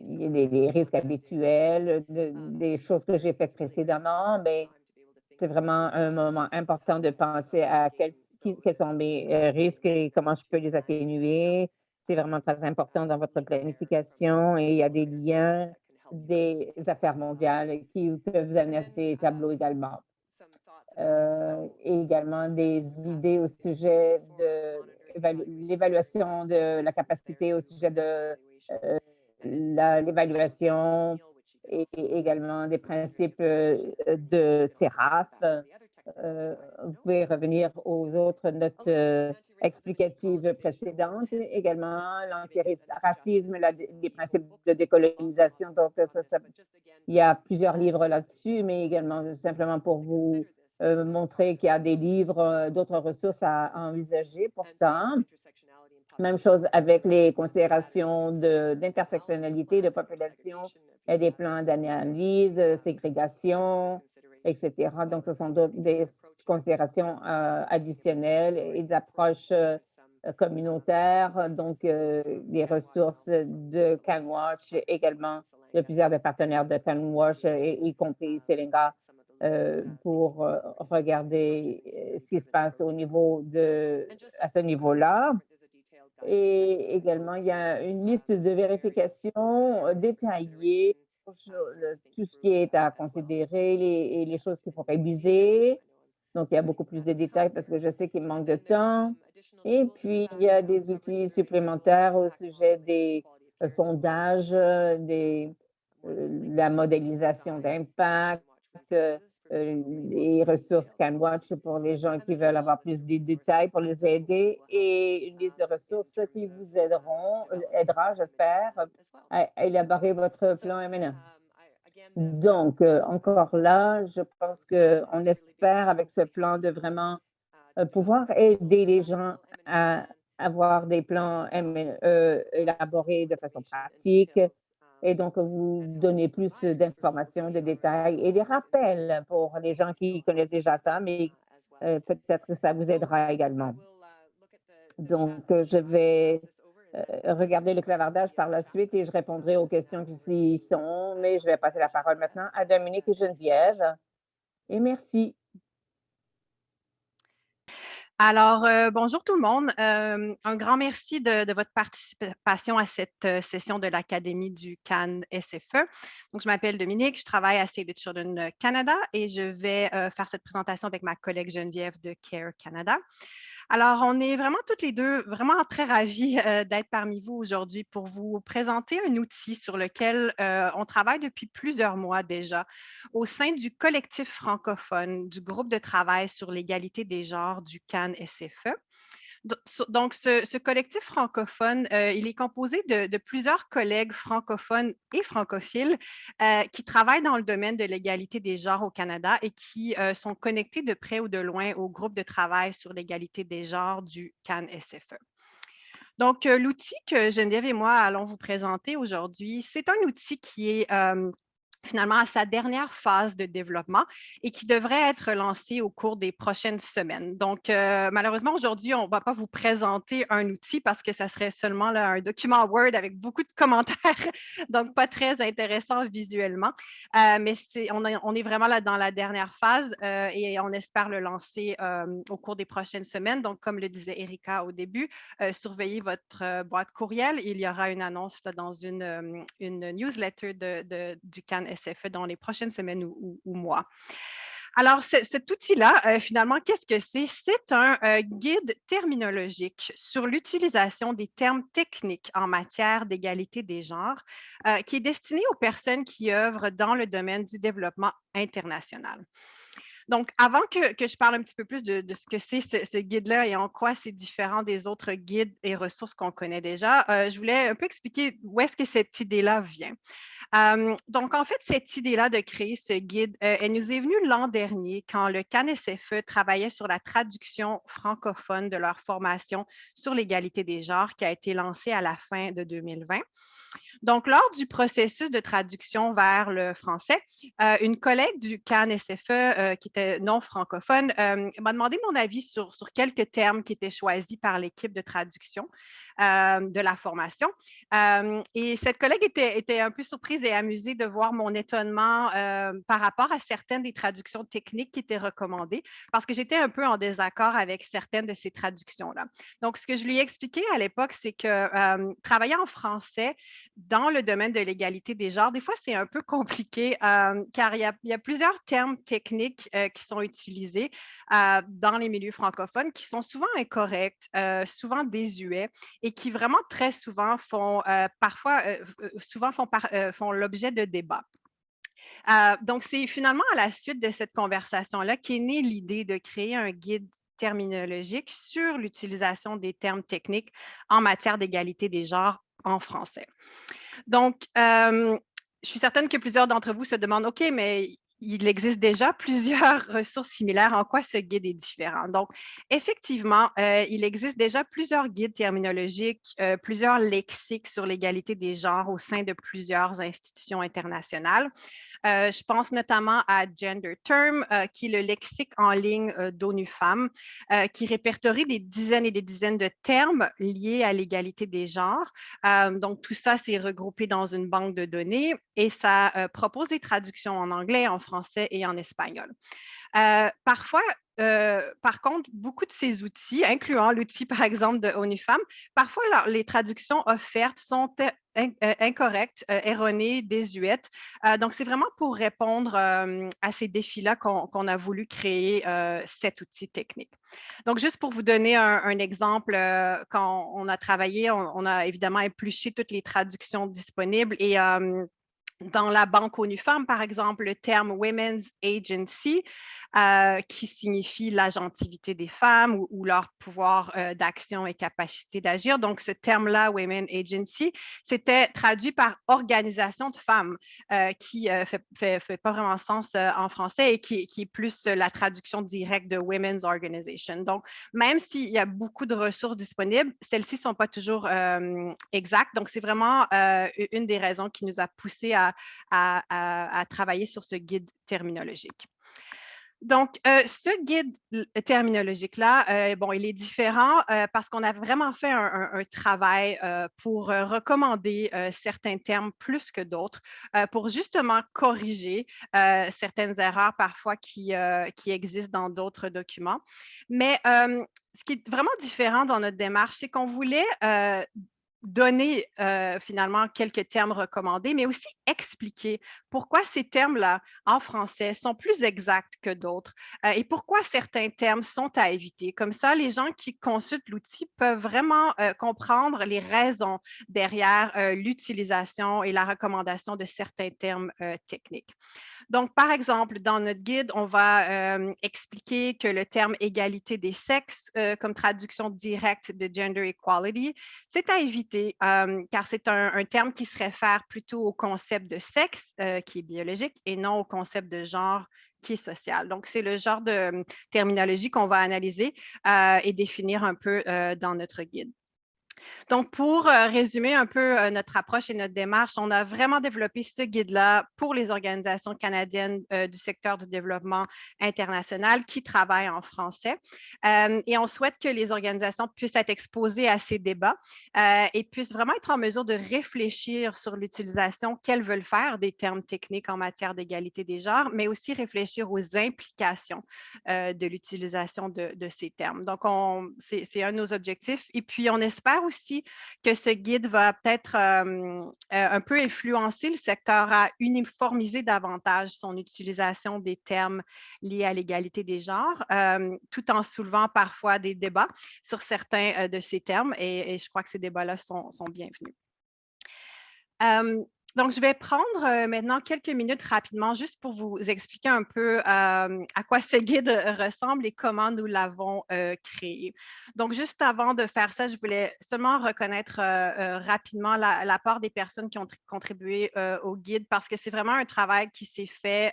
il y a les risques habituels, des choses que j'ai faites précédemment, mais c'est vraiment un moment important de penser à quels sont mes risques et comment je peux les atténuer. C'est vraiment très important dans votre planification et il y a des liens des affaires mondiales qui peuvent vous amener à ces tableaux également. Et également des idées au sujet de l'évaluation de la capacité au sujet de l'évaluation et également des principes de CERAF. Vous pouvez revenir aux autres notes explicatives précédentes, également l'antiracisme, les principes de décolonisation. Donc, il y a plusieurs livres là-dessus, mais également simplement pour vous montrer qu'il y a des livres, d'autres ressources à envisager pour ça. Même chose avec les considérations d'intersectionnalité de population et des plans d'analyse, ségrégation, etc. Donc, ce sont des considérations additionnelles et d'approches communautaires. Donc, les ressources de CanWatch également, de plusieurs des partenaires de CanWatch, y compris Selenga, pour regarder ce qui se passe à ce niveau-là. Et également, il y a une liste de vérification détaillée sur tout ce qui est à considérer et les choses qu'il faut réviser. Donc, il y a beaucoup plus de détails parce que je sais qu'il manque de temps. Et puis, il y a des outils supplémentaires au sujet des sondages, la modélisation d'impact, les ressources CanWatch pour les gens qui veulent avoir plus de détails pour les aider et une liste de ressources qui vous aidera, j'espère, à élaborer votre plan MNE. Donc, encore là, je pense qu'on espère avec ce plan de vraiment pouvoir aider les gens à avoir des plans MNE élaborés de façon pratique et donc vous donner plus d'informations, de détails et des rappels pour les gens qui connaissent déjà ça, mais peut-être que ça vous aidera également. Donc, je vais regarder le clavardage par la suite et je répondrai aux questions qui y sont, mais je vais passer la parole maintenant à Dominique et Geneviève. Et merci. Alors, bonjour tout le monde. Un grand merci de votre participation à cette session de l'Académie du Cannes SFE. Donc, je m'appelle Dominique, je travaille à Save the Children Canada et je vais faire cette présentation avec ma collègue Geneviève de CARE Canada. Alors, on est vraiment toutes les deux vraiment très ravis d'être parmi vous aujourd'hui pour vous présenter un outil sur lequel on travaille depuis plusieurs mois déjà au sein du collectif francophone du groupe de travail sur l'égalité des genres du CAN SFE. Donc, ce collectif francophone, il est composé de plusieurs collègues francophones et francophiles qui travaillent dans le domaine de l'égalité des genres au Canada et qui sont connectés de près ou de loin au groupe de travail sur l'égalité des genres du CAN SFE. Donc, l'outil que Geneviève et moi allons vous présenter aujourd'hui, c'est un outil qui est finalement à sa dernière phase de développement et qui devrait être lancé au cours des prochaines semaines. Donc, malheureusement, aujourd'hui, on ne va pas vous présenter un outil parce que ça serait seulement là, un document Word avec beaucoup de commentaires, donc pas très intéressant visuellement. Mais on est vraiment là dans la dernière phase et on espère le lancer au cours des prochaines semaines. Donc, comme le disait Erika au début, surveillez votre boîte courriel. Il y aura une annonce là, dans une newsletter du CAN SFE dans les prochaines semaines ou mois. Alors, cet outil-là, finalement, qu'est-ce que c'est? C'est un guide terminologique sur l'utilisation des termes techniques en matière d'égalité des genres qui est destiné aux personnes qui œuvrent dans le domaine du développement international. Donc, avant que je parle un petit peu plus de ce que c'est ce guide-là et en quoi c'est différent des autres guides et ressources qu'on connaît déjà, je voulais un peu expliquer où est-ce que cette idée-là vient. Donc, en fait, cette idée-là de créer ce guide, elle nous est venue l'an dernier quand le CAN-SFE travaillait sur la traduction francophone de leur formation sur l'égalité des genres qui a été lancée à la fin de 2020. Donc, lors du processus de traduction vers le français, une collègue du CAN-SFE qui était non francophone m'a demandé mon avis sur quelques termes qui étaient choisis par l'équipe de traduction de la formation. Et cette collègue était un peu surprise et amusée de voir mon étonnement par rapport à certaines des traductions techniques qui étaient recommandées, parce que j'étais un peu en désaccord avec certaines de ces traductions-là. Donc, ce que je lui ai expliqué à l'époque, c'est que travailler en français dans le domaine de l'égalité des genres, des fois, c'est un peu compliqué car il y a plusieurs termes techniques qui sont utilisés dans les milieux francophones qui sont souvent incorrects, souvent désuets et qui vraiment très souvent font font l'objet de débats. Donc, c'est finalement à la suite de cette conversation-là qu'est née l'idée de créer un guide terminologique sur l'utilisation des termes techniques en matière d'égalité des genres en français. Donc, je suis certaine que plusieurs d'entre vous se demandent, OK, mais il existe déjà plusieurs ressources similaires. En quoi ce guide est différent? Donc, effectivement, il existe déjà plusieurs guides terminologiques, plusieurs lexiques sur l'égalité des genres au sein de plusieurs institutions internationales. Je pense notamment à Gender Term, qui est le lexique en ligne d'ONU Femmes, qui répertorie des dizaines et des dizaines de termes liés à l'égalité des genres. Donc, tout ça, c'est regroupé dans une banque de données et ça propose des traductions en anglais, en français et en espagnol. Parfois, par contre, beaucoup de ces outils, incluant l'outil, par exemple, de ONU Femmes, parfois, les traductions offertes sont incorrectes, erronées, désuètes. Donc, c'est vraiment pour répondre à ces défis-là qu'on a voulu créer cet outil technique. Donc, juste pour vous donner un exemple, quand on a travaillé, on a évidemment épluché toutes les traductions disponibles et dans la banque ONU Femmes, par exemple, le terme Women's Agency, qui signifie l'agentivité des femmes ou leur pouvoir d'action et capacité d'agir. Donc, ce terme-là, Women Agency, c'était traduit par organisation de femmes, qui ne fait pas vraiment sens en français et qui est plus la traduction directe de Women's Organization. Donc, même s'il y a beaucoup de ressources disponibles, celles-ci ne sont pas toujours exactes. Donc, c'est vraiment une des raisons qui nous a poussé à travailler sur ce guide terminologique. Donc, ce guide terminologique-là, bon, il est différent parce qu'on a vraiment fait un travail pour recommander certains termes plus que d'autres, pour justement corriger certaines erreurs parfois qui existent dans d'autres documents. Mais ce qui est vraiment différent dans notre démarche, c'est qu'on voulait donner finalement quelques termes recommandés, mais aussi expliquer pourquoi ces termes-là en français sont plus exacts que d'autres et pourquoi certains termes sont à éviter. Comme ça, les gens qui consultent l'outil peuvent vraiment comprendre les raisons derrière l'utilisation et la recommandation de certains termes techniques. Donc, par exemple, dans notre guide, on va expliquer que le terme égalité des sexes, comme traduction directe de gender equality, c'est à éviter car c'est un terme qui se réfère plutôt au concept de sexe qui est biologique et non au concept de genre qui est social. Donc, c'est le genre de terminologie qu'on va analyser et définir un peu dans notre guide. Donc, pour résumer un peu notre approche et notre démarche, on a vraiment développé ce guide-là pour les organisations canadiennes du secteur du développement international qui travaillent en français. Et on souhaite que les organisations puissent être exposées à ces débats et puissent vraiment être en mesure de réfléchir sur l'utilisation qu'elles veulent faire des termes techniques en matière d'égalité des genres, mais aussi réfléchir aux implications de l'utilisation de ces termes. Donc, c'est un de nos objectifs. Et puis, on espère aussi que ce guide va peut-être un peu influencer le secteur à uniformiser davantage son utilisation des termes liés à l'égalité des genres, tout en soulevant parfois des débats sur certains de ces termes. Et je crois que ces débats-là sont bienvenus. Donc, je vais prendre maintenant quelques minutes rapidement juste pour vous expliquer un peu à quoi ce guide ressemble et comment nous l'avons créé. Donc, juste avant de faire ça, je voulais seulement reconnaître rapidement l'apport des personnes qui ont contribué au guide parce que c'est vraiment un travail qui s'est fait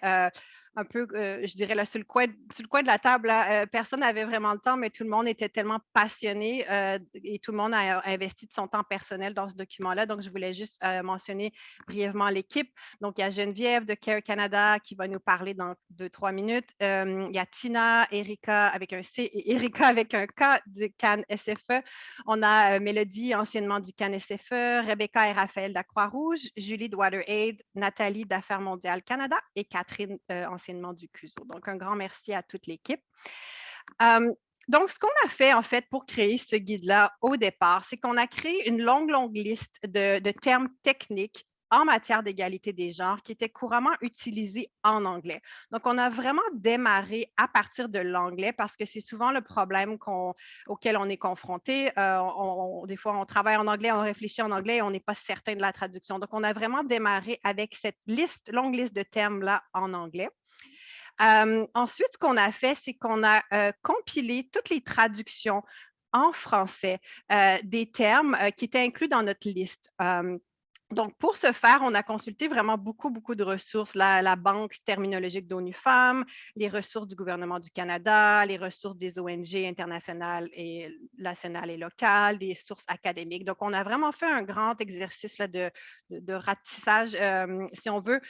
un peu, je dirais, là, sur le coin de la table, là, personne n'avait vraiment le temps, mais tout le monde était tellement passionné et tout le monde a investi de son temps personnel dans ce document-là. Donc, je voulais juste mentionner brièvement l'équipe. Donc, il y a Geneviève de Care Canada qui va nous parler dans 2-3 minutes. Il y a Tina, Erika avec un C et Erika avec un K du CAN SFE. On a Mélodie, anciennement du CAN SFE, Rebecca et Raphaël de la Croix-Rouge, Julie de WaterAid, Nathalie d'Affaires mondiales Canada et Catherine, anciennement du CUSO. Donc, un grand merci à toute l'équipe. Donc, ce qu'on a fait, en fait, pour créer ce guide-là au départ, c'est qu'on a créé une longue liste de termes techniques en matière d'égalité des genres qui étaient couramment utilisés en anglais. Donc, on a vraiment démarré à partir de l'anglais parce que c'est souvent le problème auquel on est confronté. Des fois, on travaille en anglais, on réfléchit en anglais et on n'est pas certain de la traduction. Donc, on a vraiment démarré avec cette longue liste de termes-là en anglais. Ensuite, ce qu'on a fait, c'est qu'on a compilé toutes les traductions en français des termes qui étaient inclus dans notre liste. Donc, pour ce faire, on a consulté vraiment beaucoup de ressources, la Banque terminologique d'ONU Femmes, les ressources du gouvernement du Canada, les ressources des ONG internationales et nationales et locales, des sources académiques. Donc, on a vraiment fait un grand exercice là, de ratissage, si on veut,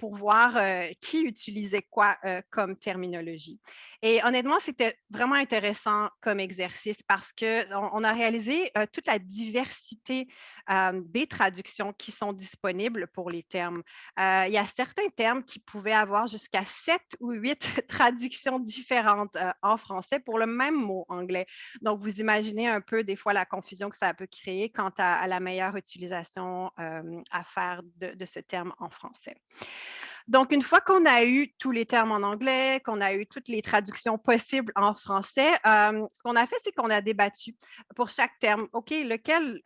pour voir qui utilisait quoi comme terminologie. Et honnêtement, c'était vraiment intéressant comme exercice parce qu'on a réalisé toute la diversité des traductions qui sont disponibles pour les termes. Il y a certains termes qui pouvaient avoir jusqu'à 7 ou 8 traductions différentes en français pour le même mot anglais. Donc, vous imaginez un peu des fois la confusion que ça peut créer quant à la meilleure utilisation à faire de ce terme en français. Donc, une fois qu'on a eu tous les termes en anglais, qu'on a eu toutes les traductions possibles en français, ce qu'on a fait, c'est qu'on a débattu pour chaque terme. OK, lequel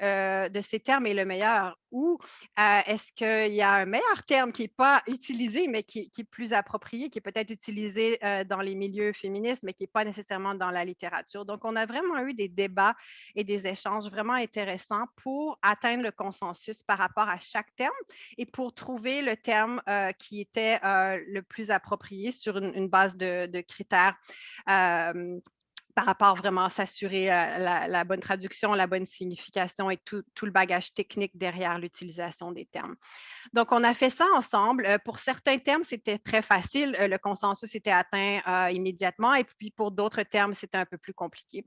de ces termes est le meilleur? Ou est-ce qu'il y a un meilleur terme qui n'est pas utilisé, mais qui est plus approprié, qui est peut-être utilisé dans les milieux féministes, mais qui n'est pas nécessairement dans la littérature? Donc, on a vraiment eu des débats et des échanges vraiment intéressants pour atteindre le consensus par rapport à chaque terme et pour trouver le terme qui était le plus approprié sur une base de critères par rapport vraiment à s'assurer la bonne traduction, la bonne signification et tout le bagage technique derrière l'utilisation des termes. Donc, on a fait ça ensemble. Pour certains termes, c'était très facile. Le consensus était atteint immédiatement et puis pour d'autres termes, c'était un peu plus compliqué.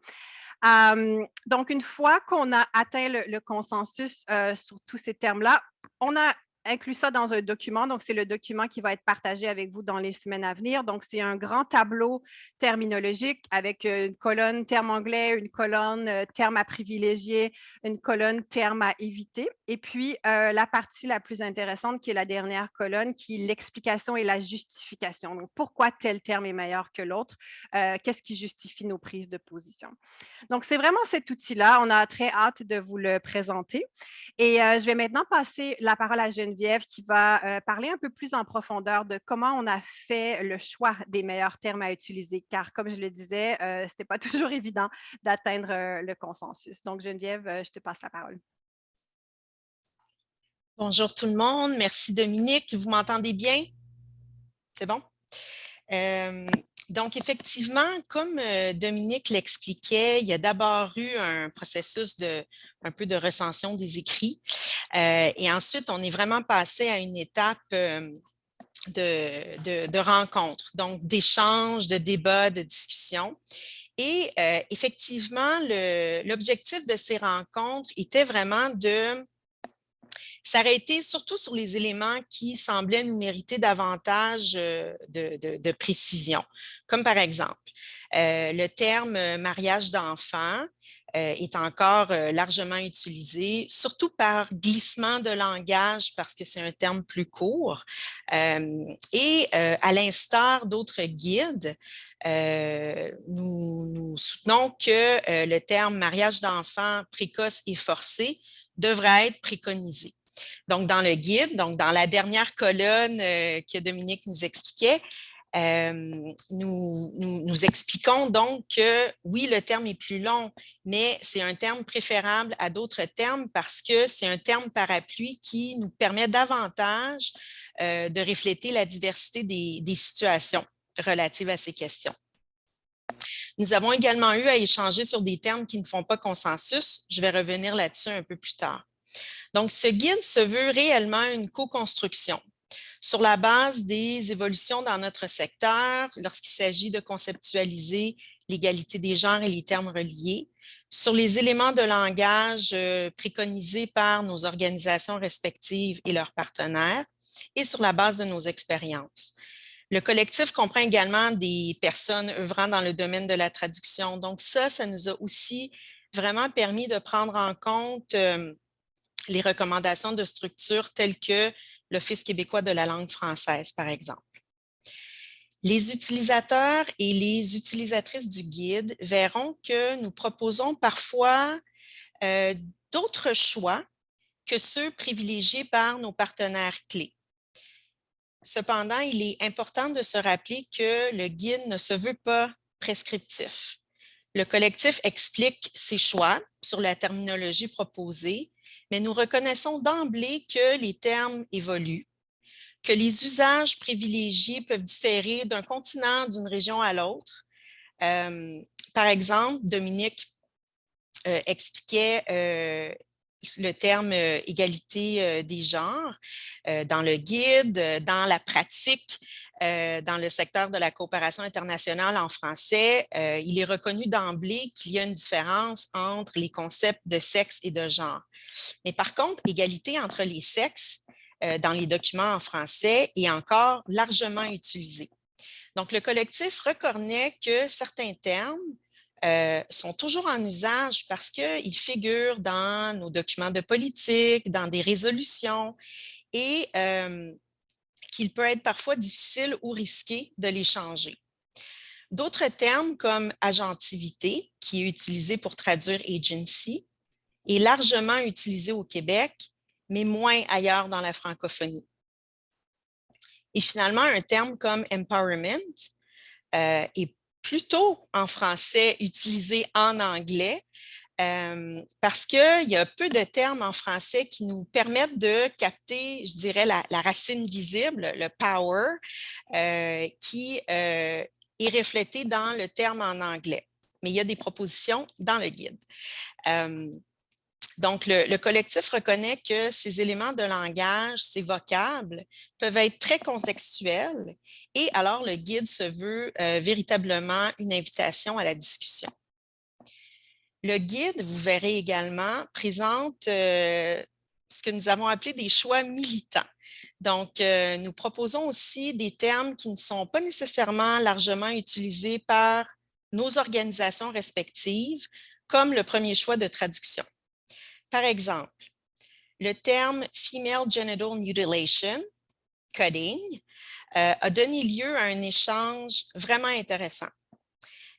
Donc, une fois qu'on a atteint le consensus sur tous ces termes-là, on a inclus ça dans un document. Donc, c'est le document qui va être partagé avec vous dans les semaines à venir. Donc, c'est un grand tableau terminologique avec une colonne termes anglais, une colonne termes à privilégier, une colonne termes à éviter. Et puis, la partie la plus intéressante qui est la dernière colonne, qui est l'explication et la justification. Donc, pourquoi tel terme est meilleur que l'autre? Qu'est-ce qui justifie nos prises de position? Donc, c'est vraiment cet outil-là. On a très hâte de vous le présenter. Et je vais maintenant passer la parole à Geneviève qui va parler un peu plus en profondeur de comment on a fait le choix des meilleurs termes à utiliser, car comme je le disais, ce n'était pas toujours évident d'atteindre le consensus. Donc, Geneviève, je te passe la parole. Bonjour tout le monde. Merci Dominique. Vous m'entendez bien? C'est bon? Donc, effectivement, comme Dominique l'expliquait, il y a d'abord eu un processus un peu de recension des écrits. Et ensuite, on est vraiment passé à une étape de rencontre, donc d'échange, de débat, de discussion. Et effectivement, l'objectif de ces rencontres était vraiment de s'arrêter surtout sur les éléments qui semblaient nous mériter davantage de précision, comme par exemple le terme mariage d'enfants est encore largement utilisé, surtout par glissement de langage parce que c'est un terme plus court. Et à l'instar d'autres guides, nous soutenons que le terme mariage d'enfants précoce et forcé devrait être préconisé. Donc, dans le guide, donc dans la dernière colonne que Dominique nous expliquait, nous expliquons donc que oui, le terme est plus long, mais c'est un terme préférable à d'autres termes parce que c'est un terme parapluie qui nous permet davantage de refléter la diversité des situations relatives à ces questions. Nous avons également eu à échanger sur des termes qui ne font pas consensus. Je vais revenir là-dessus un peu plus tard. Donc, ce guide se veut réellement une co-construction sur la base des évolutions dans notre secteur lorsqu'il s'agit de conceptualiser l'égalité des genres et les termes reliés, sur les éléments de langage préconisés par nos organisations respectives et leurs partenaires et sur la base de nos expériences. Le collectif comprend également des personnes œuvrant dans le domaine de la traduction. Donc ça nous a aussi vraiment permis de prendre en compte les recommandations de structures telles que l'Office québécois de la langue française, par exemple. Les utilisateurs et les utilisatrices du guide verront que nous proposons parfois d'autres choix que ceux privilégiés par nos partenaires clés. Cependant, il est important de se rappeler que le guide ne se veut pas prescriptif. Le collectif explique ses choix sur la terminologie proposée, mais nous reconnaissons d'emblée que les termes évoluent, que les usages privilégiés peuvent différer d'un continent, d'une région à l'autre. Par exemple, Dominique expliquait le terme égalité des genres dans le guide, dans la pratique, dans le secteur de la coopération internationale en français, il est reconnu d'emblée qu'il y a une différence entre les concepts de sexe et de genre. Mais par contre, égalité entre les sexes dans les documents en français est encore largement utilisée. Donc, le collectif reconnaît que certains termes sont toujours en usage parce qu'ils figurent dans nos documents de politique, dans des résolutions et qu'il peut être parfois difficile ou risqué de les changer. D'autres termes comme agentivité, qui est utilisé pour traduire agency, est largement utilisé au Québec, mais moins ailleurs dans la francophonie. Et finalement, un terme comme empowerment est plutôt en français utilisé en anglais parce qu'il y a peu de termes en français qui nous permettent de capter, je dirais, la racine visible, le power, qui est reflété dans le terme en anglais. Mais il y a des propositions dans le guide. Donc, le collectif reconnaît que ces éléments de langage, ces vocables, peuvent être très contextuels et alors le guide se veut véritablement une invitation à la discussion. Le guide, vous verrez également, présente ce que nous avons appelé des choix militants. Donc, nous proposons aussi des termes qui ne sont pas nécessairement largement utilisés par nos organisations respectives, comme le premier choix de traduction. Par exemple, le terme « female genital mutilation », cutting, a donné lieu à un échange vraiment intéressant.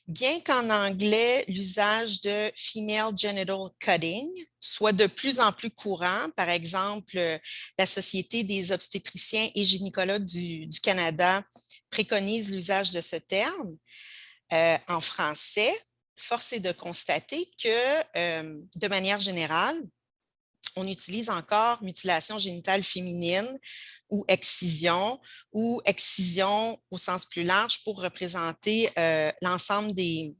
Bien qu'en anglais, l'usage de « female genital cutting » soit de plus en plus courant, par exemple, la Société des obstétriciens et gynécologues du Canada préconise l'usage de ce terme, en français, force est de constater que, de manière générale, on utilise encore mutilation génitale féminine ou excision au sens plus large pour représenter l'ensemble des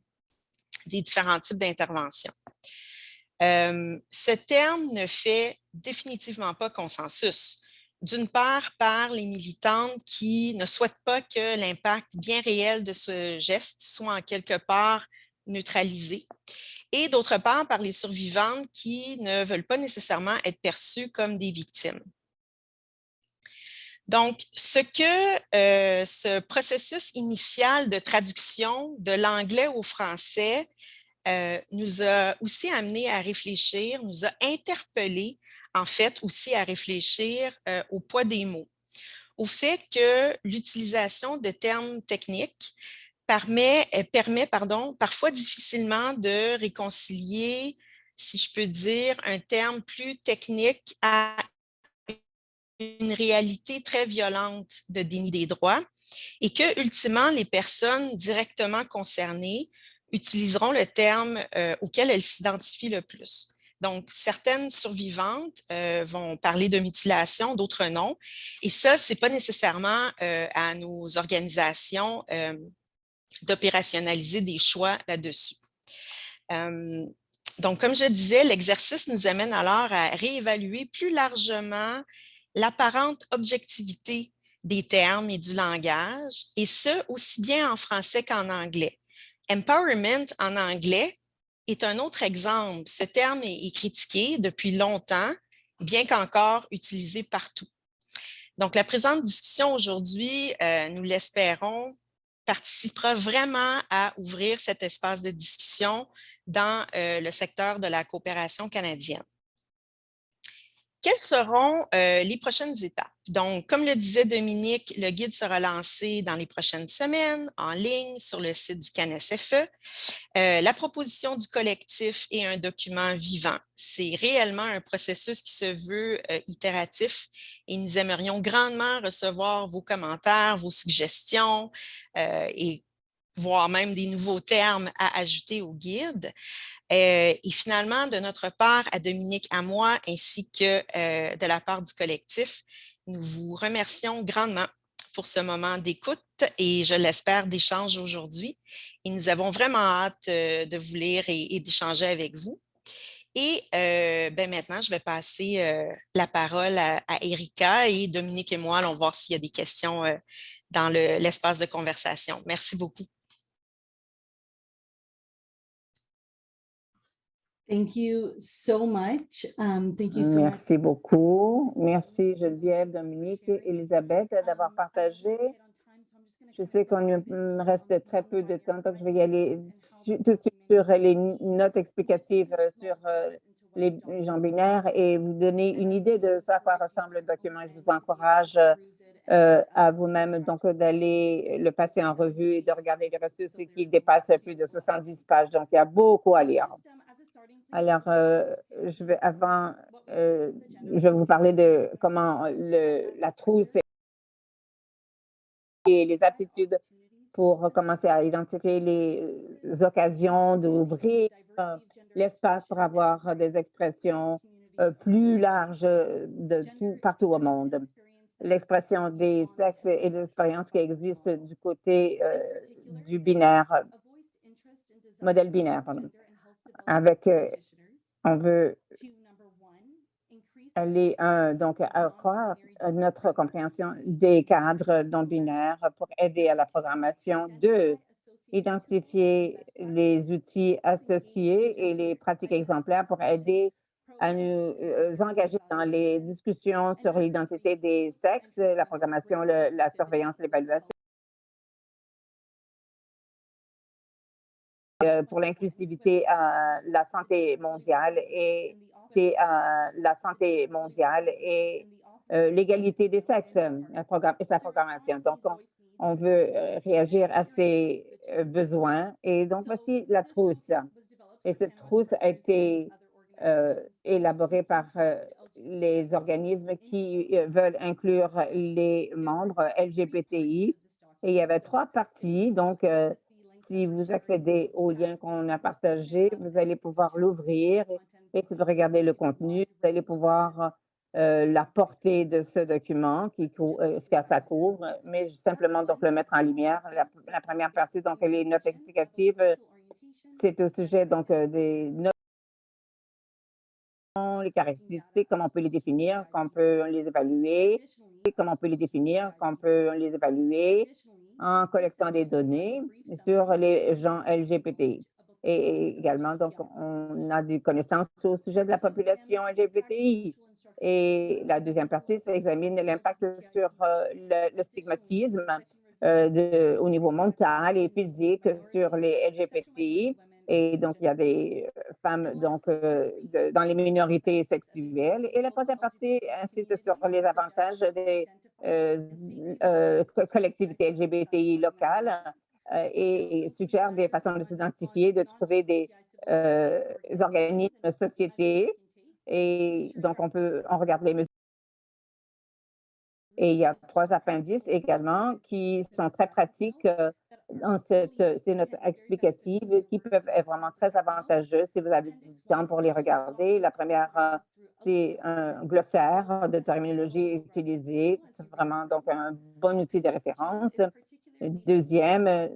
différents types d'interventions. Ce terme ne fait définitivement pas consensus. D'une part, par les militantes qui ne souhaitent pas que l'impact bien réel de ce geste soit en quelque part neutralisé, et d'autre part, par les survivantes qui ne veulent pas nécessairement être perçues comme des victimes. Donc, ce que ce processus initial de traduction de l'anglais au français nous a aussi amené à réfléchir, nous a interpellés en fait aussi à réfléchir au poids des mots, au fait que l'utilisation de termes techniques permet parfois difficilement de réconcilier, si je peux dire, un terme plus technique à une réalité très violente de déni des droits et que, ultimement, les personnes directement concernées utiliseront le terme auquel elles s'identifient le plus. Donc, certaines survivantes vont parler de mutilation, d'autres non. Et ça, ce n'est pas nécessairement à nos organisations d'opérationnaliser des choix là-dessus. Donc, comme je disais, l'exercice nous amène alors à réévaluer plus largement l'apparente objectivité des termes et du langage, et ce, aussi bien en français qu'en anglais. Empowerment en anglais est un autre exemple. Ce terme est critiqué depuis longtemps, bien qu'encore utilisé partout. Donc, la présente discussion aujourd'hui, nous l'espérons, participera vraiment à ouvrir cet espace de discussion dans le secteur de la coopération canadienne. Quelles seront les prochaines étapes? Donc, comme le disait Dominique, le guide sera lancé dans les prochaines semaines en ligne sur le site du CAN-SFE. La proposition du collectif est un document vivant. C'est réellement un processus qui se veut itératif et nous aimerions grandement recevoir vos commentaires, vos suggestions et voire même des nouveaux termes à ajouter au guide. Et finalement, de notre part, à Dominique, à moi, ainsi que de la part du collectif, nous vous remercions grandement pour ce moment d'écoute et, je l'espère, d'échange aujourd'hui. Et nous avons vraiment hâte de vous lire et d'échanger avec vous. Et maintenant, je vais passer la parole à Erika et Dominique et moi allons voir s'il y a des questions dans l'espace de conversation. Merci beaucoup. Thank you so much. Merci beaucoup. Merci Geneviève, Dominique, Elisabeth d'avoir partagé. Je sais qu'on me reste très peu de temps, donc je vais y aller tout de suite sur les notes explicatives sur les gens binaires et vous donner une idée de ce à quoi ressemble le document. Je vous encourage à vous-même donc d'aller le passer en revue et de regarder les ressources qui dépassent plus de 70 pages. Donc, il y a beaucoup à lire. Alors, je vais vous parler de comment la trousse et les aptitudes pour commencer à identifier les occasions d'ouvrir l'espace pour avoir des expressions plus larges partout au monde. L'expression des sexes et des expériences qui existent du côté du binaire, modèle binaire, pardon. On veut aller donc accroître notre compréhension des cadres non binaires pour aider à la programmation. 2, identifier les outils associés et les pratiques exemplaires pour aider à nous engager dans les discussions sur l'identité des sexes, la programmation, la surveillance, l'évaluation. Pour l'inclusivité, la santé mondiale et l'égalité des sexes et sa programmation. Donc, on veut réagir à ces besoins. Et donc, voici la trousse. Et cette trousse a été élaborée par les organismes qui veulent inclure les membres LGBTI. Et il y avait 3 parties. Donc, si vous accédez au lien qu'on a partagé, vous allez pouvoir l'ouvrir et si vous regardez le contenu, vous allez pouvoir la portée de ce document, ce que ça couvre, mais simplement donc le mettre en lumière. La première partie, donc les notes explicatives, c'est au sujet donc des notes, les caractéristiques, comment on peut les définir, comment on peut les évaluer, en collectant des données sur les gens LGBTI. Et également, donc, on a des connaissances au sujet de la population LGBTI. Et la deuxième partie, ça examine l'impact sur le stigmatisme au niveau mental et physique sur les LGBTI. Et donc, il y a des femmes donc, dans les minorités sexuelles. Et la troisième partie insiste sur les avantages des collectivités LGBTI locales et suggère des façons de s'identifier, de trouver des organismes, sociétés. Et donc, on regarde les mesures. Et il y a 3 appendices également qui sont très pratiques ces notes explicatives qui peuvent être vraiment très avantageuses si vous avez du temps pour les regarder. La première, c'est un glossaire de terminologie utilisée. C'est vraiment donc un bon outil de référence. Deuxième,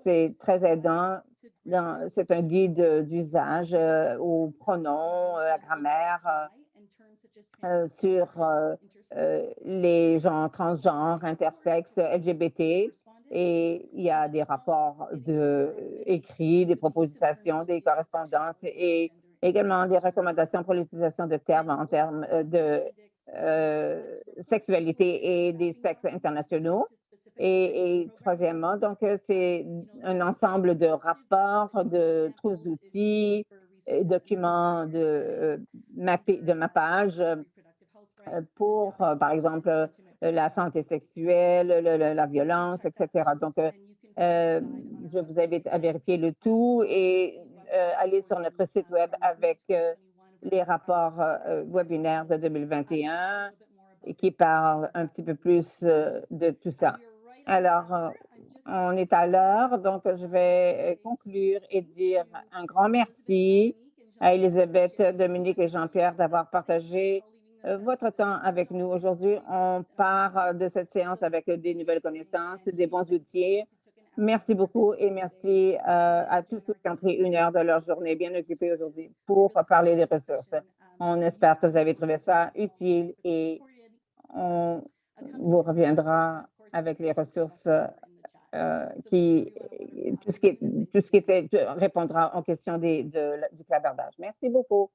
c'est très aidant. C'est un guide d'usage aux pronoms, la grammaire, sur les gens transgenres, intersexes, LGBT. Et il y a des rapports écrits, des propositions, des correspondances et également des recommandations pour l'utilisation de termes en termes de sexualité et des sexes internationaux. Et troisièmement, donc, c'est un ensemble de rapports, de trousses d'outils, documents de mappage pour, par exemple, la santé sexuelle, la violence, etc. Donc, je vous invite à vérifier le tout et aller sur notre site web avec les rapports webinaires de 2021 et qui parlent un petit peu plus de tout ça. Alors, on est à l'heure, donc je vais conclure et dire un grand merci à Elisabeth, Dominique et Jean-Pierre d'avoir partagé votre temps avec nous. Aujourd'hui, on part de cette séance avec des nouvelles connaissances, des bons outils. Merci beaucoup et merci à tous ceux qui ont pris 1 heure de leur journée bien occupée aujourd'hui pour parler des ressources. On espère que vous avez trouvé ça utile et on vous reviendra avec les ressources tout ce qui répondra aux questions du clavardage. Merci beaucoup.